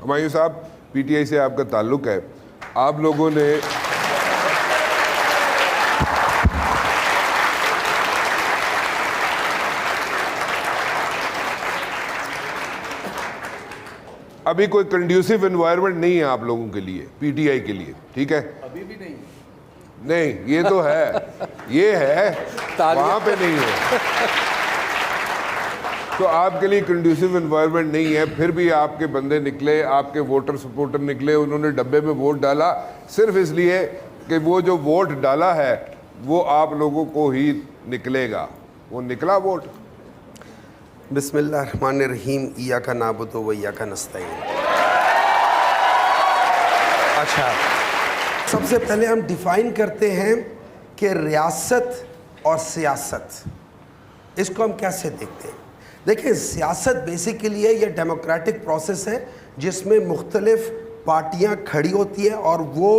ہمایوں صاحب P T I سے آپ کا تعلق ہے, آپ لوگوں نے ابھی کوئی کنڈیوسو انوائرمنٹ نہیں ہے آپ لوگوں کے لیے, پی ٹی آئی کے لیے, ٹھیک ہے؟ ابھی بھی نہیں, نہیں یہ تو ہے, یہ ہے, وہاں پہ نہیں ہے. تو آپ کے لیے کنڈیوسو انوائرمنٹ نہیں ہے, پھر بھی آپ کے بندے نکلے, آپ کے ووٹر سپورٹر نکلے, انہوں نے ڈبے میں ووٹ ڈالا صرف اس لیے کہ وہ جو ووٹ ڈالا ہے وہ آپ لوگوں کو ہی نکلے گا, وہ نکلا ووٹ. بسم اللہ الرحمن الرحیم. ایاک نعبد و ایاک نستعین. اچھا, سب سے پہلے ہم ڈیفائن کرتے ہیں کہ ریاست اور سیاست, اس کو ہم کیسے دیکھتے ہیں. دیکھیں, سیاست بیسیکلی ہے یہ ڈیموکریٹک پروسیس ہے جس میں مختلف پارٹیاں کھڑی ہوتی ہیں اور وہ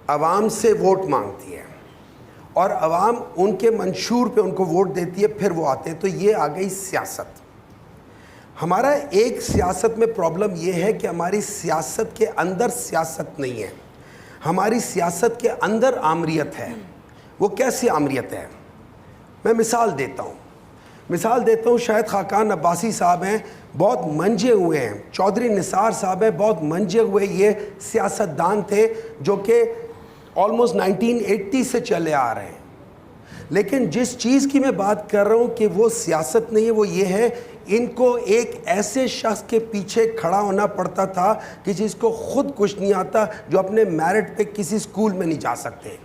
عوام سے ووٹ مانگتی ہے اور عوام ان کے منشور پہ ان کو ووٹ دیتی ہے, پھر وہ آتے ہیں. تو یہ آ گئی سیاست. ہمارا ایک سیاست میں پرابلم یہ ہے کہ ہماری سیاست کے اندر سیاست نہیں ہے, ہماری سیاست کے اندر آمریت ہے. وہ کیسی آمریت ہے؟ میں مثال دیتا ہوں. شاہد خاقان عباسی صاحب ہیں, بہت منجے ہوئے ہیں. چودھری نثار صاحب ہیں, بہت منجے ہوئے یہ سیاستدان تھے جو کہ آلموسٹ 1980 سے چلے آ رہے ہیں. لیکن جس چیز کی میں بات کر رہا ہوں کہ وہ سیاست نہیں ہے, وہ یہ ہے ان کو ایک ایسے شخص کے پیچھے کھڑا ہونا پڑتا تھا کہ جس کو خود کچھ نہیں آتا, جو اپنے میرٹ پہ کسی اسکول میں نہیں جا سکتے.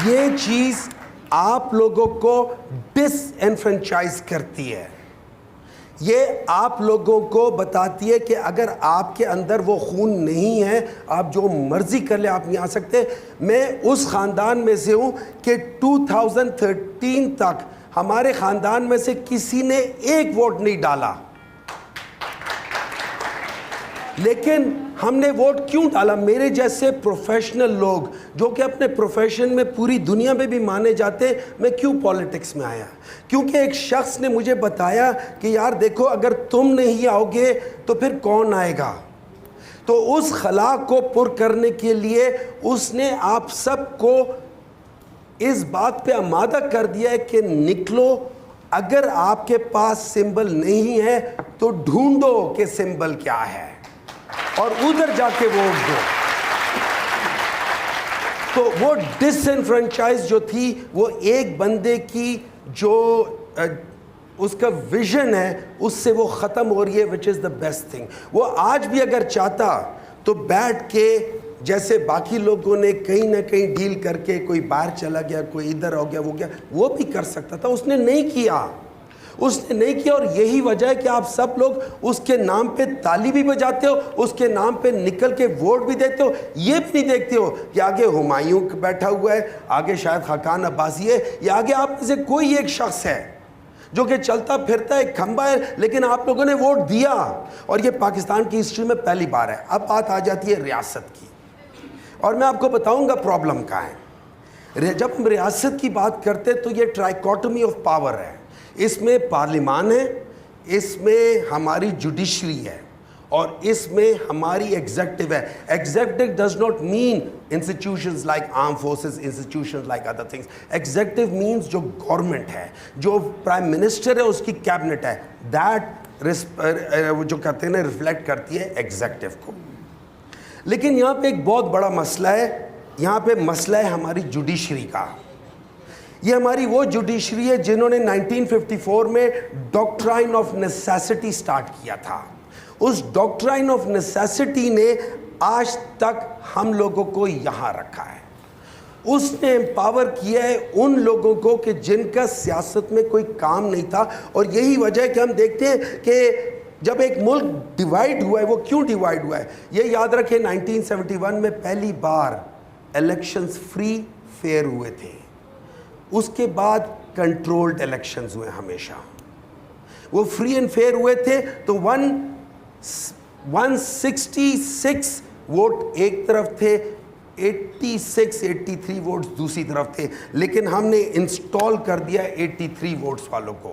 یہ چیز آپ لوگوں کو ڈس انفرینچائز کرتی ہے. یہ آپ لوگوں کو بتاتی ہے کہ اگر آپ کے اندر وہ خون نہیں ہے, آپ جو مرضی کر لیں, آپ نہیں آ سکتے. میں اس خاندان میں سے ہوں کہ 2013 تک ہمارے خاندان میں سے کسی نے ایک ووٹ نہیں ڈالا. لیکن ہم نے ووٹ کیوں ڈالا؟ میرے جیسے پروفیشنل لوگ جو کہ اپنے پروفیشن میں پوری دنیا میں بھی مانے جاتے ہیں, میں کیوں پالیٹکس میں آیا؟ کیونکہ ایک شخص نے مجھے بتایا کہ یار دیکھو, اگر تم نہیں آؤ گے تو پھر کون آئے گا. تو اس خلا کو پر کرنے کے لیے اس نے آپ سب کو اس بات پہ آمادہ کر دیا ہے کہ نکلو, اگر آپ کے پاس سمبل نہیں ہے تو ڈھونڈو کہ سمبل کیا ہے اور ادھر جا کے ووٹ دو. تو وہ ڈس انفرینچائز جو تھی, وہ ایک بندے کی جو اس کا ویژن ہے اس سے وہ ختم ہو رہی ہے, وچ از دا بیسٹ تھنگ. وہ آج بھی اگر چاہتا تو بیٹھ کے جیسے باقی لوگوں نے کہیں نہ کہیں ڈیل کر کے, کوئی باہر چلا گیا, کوئی ادھر ہو گیا, وہ گیا, وہ بھی کر سکتا تھا. اس نے نہیں کیا, اور یہی وجہ ہے کہ آپ سب لوگ اس کے نام پہ تالی بھی بجاتے ہو, اس کے نام پہ نکل کے ووٹ بھی دیتے ہو. یہ بھی نہیں دیکھتے ہو کہ آگے ہمایوں بیٹھا ہوا ہے, آگے شاید خاقان عباسی ہے, یا آگے آپ میں سے کوئی ایک شخص ہے جو کہ چلتا پھرتا ایک کھمبا ہے, لیکن آپ لوگوں نے ووٹ دیا. اور یہ پاکستان کی ہسٹری میں پہلی بار ہے. اب بات آ جاتی ہے ریاست کی, اور میں آپ کو بتاؤں گا پرابلم کہاں ہے. جب ہم ریاست کی بات کرتے تو یہ ٹرائیکوٹمی آف پاور ہے. اس میں پارلیمان ہے, اس میں ہماری جوڈیشری ہے, اور اس میں ہماری ایگزیکٹو ہے. Executive does not mean institutions like arm forces, institutions like other things. Executive means جو گورنمنٹ ہے, جو پرائم منسٹر ہے, اس کی کیبنٹ ہے, دیٹ جو کہتے ہیں نا ریفلیکٹ کرتی ہے ایگزیکٹو کو. لیکن یہاں پہ ایک بہت بڑا مسئلہ ہے. یہاں پہ مسئلہ ہے ہماری جوڈیشری کا. یہ ہماری وہ جوڈیشری ہے جنہوں نے 1954 میں ڈاکٹرائن آف نیسیسٹی سٹارٹ کیا تھا. اس ڈاکٹرائن آف نیسیسٹی نے آج تک ہم لوگوں کو یہاں رکھا ہے. اس نے امپاور کیا ہے ان لوگوں کو کہ جن کا سیاست میں کوئی کام نہیں تھا. اور یہی وجہ ہے کہ ہم دیکھتے ہیں کہ جب ایک ملک ڈیوائیڈ ہوا ہے, وہ کیوں ڈیوائیڈ ہوا ہے؟ یہ یاد رکھیں 1971 میں پہلی بار الیکشنز فری فیئر ہوئے تھے. اس کے بعد کنٹرولڈ الیکشنز ہوئے ہمیشہ. وہ فری اینڈ فیئر ہوئے تھے تو 166 ووٹ ایک طرف تھے, 83 ووٹس دوسری طرف تھے. لیکن ہم نے انسٹال کر دیا 83 ووٹس والوں کو.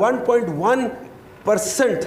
1.1%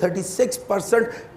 36%